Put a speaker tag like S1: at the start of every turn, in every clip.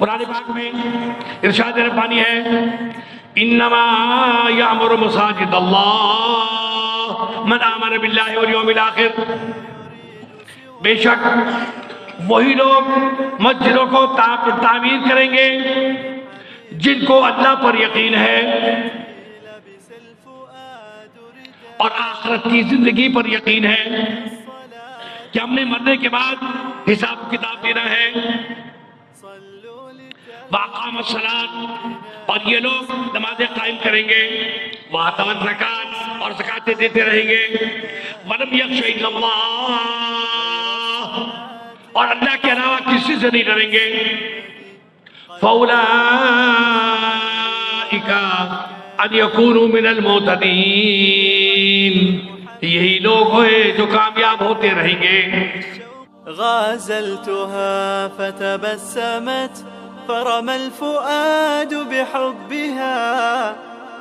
S1: कुरान पाक में इरशाद रब्बानी है, इन्नमा यामुरु मसाजिद अल्लाह मन आमन बिल्लाहि वल यौमिल आखिर। बेशक वही लोग मस्जिदों को तामीर करेंगे जिनको अल्लाह पर यकीन है और आखिरत की जिंदगी पर यकीन है कि हमने मरने के बाद हिसाब किताब देना है। वाक़ामस्सलात, और ये लोग नमाज़ें कायम करेंगे, वातवन ज़कात, और ज़कातें देते रहेंगे। वलम यख्शा इल्लल्लाह, और अल्लाह के अलावा किसी से नहीं डरेंगे। फौलाइका अन यकूनु मिनल मुहतदीन, यही लोग हैं जो कामयाब होते रहेंगे।
S2: غازلتها فتبسمت فرمى الفؤاد بحبها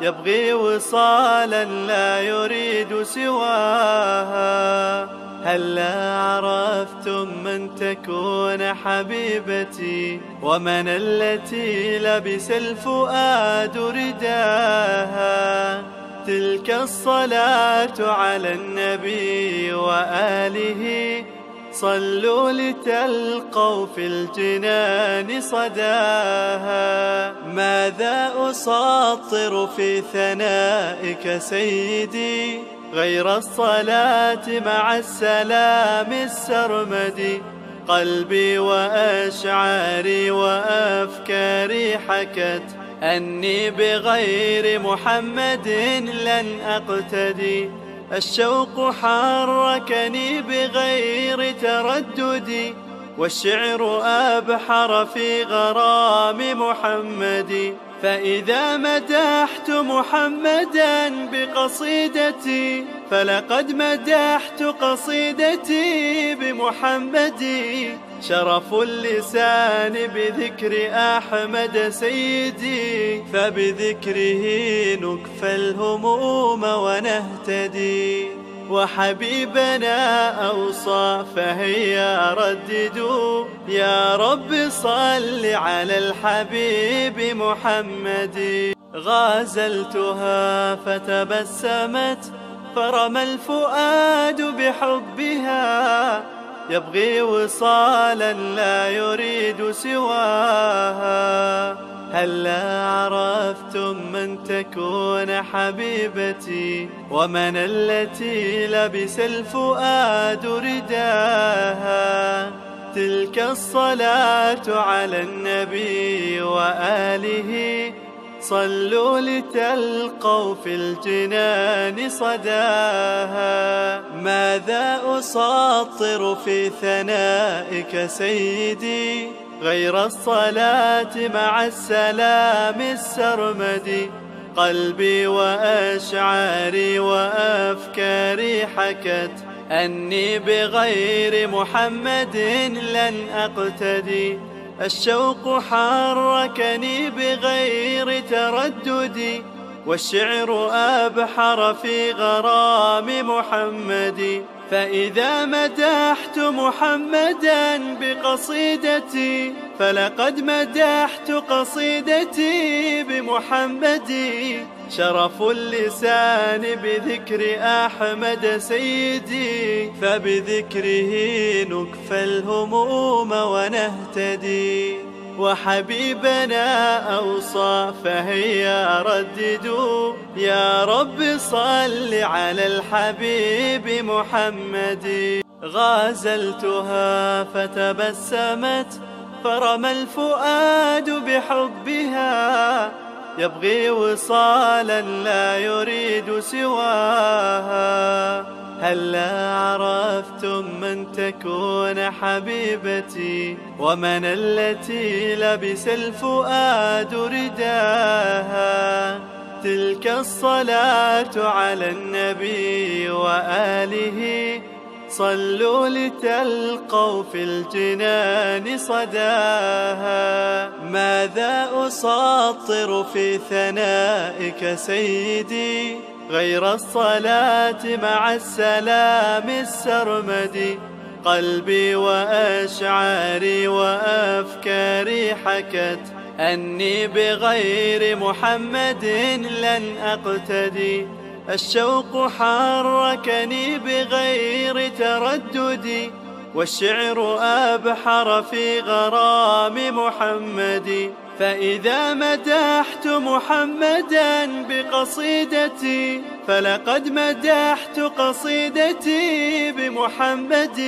S2: يبغي وصالا لا يريد سواها. هلا عرفتم من تكون حبيبتي ومن التي لبس الفؤاد رداها. تلك الصلاة على النبي وآله صلوا لتلقوا في الجنان صداها. ماذا أساطر في ثنائك سيدي غير الصلاة مع السلام السرمدي. قلبي وأشعاري وأفكاري حكت أني بغير محمد لن أقتدي. الشوق حركني بغير تردد والشعر أبحر في غرام محمد. فإذا مدحت محمدا بقصيدتي فلقد مدحت قصيدتي بمحمد. شرف اللسان بذكر أحمد سيدي فبذكره نكفى الهموم ونهتدي. وحبيبنا أوصى فهيا رددوا يا رب صل على الحبيب محمد. غازلتها فتبسمت فرمى الفؤاد بحبها يبغي وصالا لا يريد سواها. هلا عرفتم من تكون حبيبتي ومن التي لبس الفؤاد رداها. تلك الصلاة على النبي وآله صلوا لتلقوا في الجنان صداها. ماذا أساطر في ثنائك سيدي غير الصلاة مع السلام السرمدي. قلبي وأشعاري وأفكاري حكت أني بغير محمد لن أقتدي. الشوق حركني بغير تردد والشعر أبحر في غرام محمد. فإذا مدحت محمدا بقصيدتي فلقد مدحت قصيدتي بمحمد. شرف اللسان بذكر أحمد سيدي فبذكره نكفى الهموم ونهتدي. وحبيبنا أوصى فهيا رددوا يا رب صل على الحبيب محمد. غازلتها فتبسمت فرمى الفؤاد بحبها يبغي وصالا لا يريد سواها. هلا عرفتم من تكون حبيبتي ومن التي لبس الفؤاد رداها. تلك الصلاة على النبي وآله صلوا لتلقوا في الجنان صداها. ماذا أساطر في ثنائك سيدي غير الصلاة مع السلام السرمدي. قلبي وأشعاري وأفكاري حكت أني بغير محمد لن أقتدي. الشوق حركني بغير تردد، والشعر أبحر في غرام محمد. فإذا مدحت محمدا بقصيدتي فلقد مدحت قصيدتي بمحمد.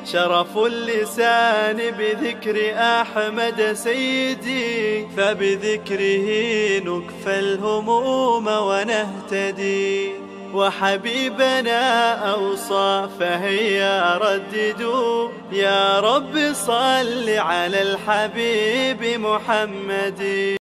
S2: شرف اللسان بذكر أحمد سيدي، فبذكره نكفى الهموم ونهتدي. وحبيبنا أوصى فهيا رددوا، يا رب صل على الحبيب محمد.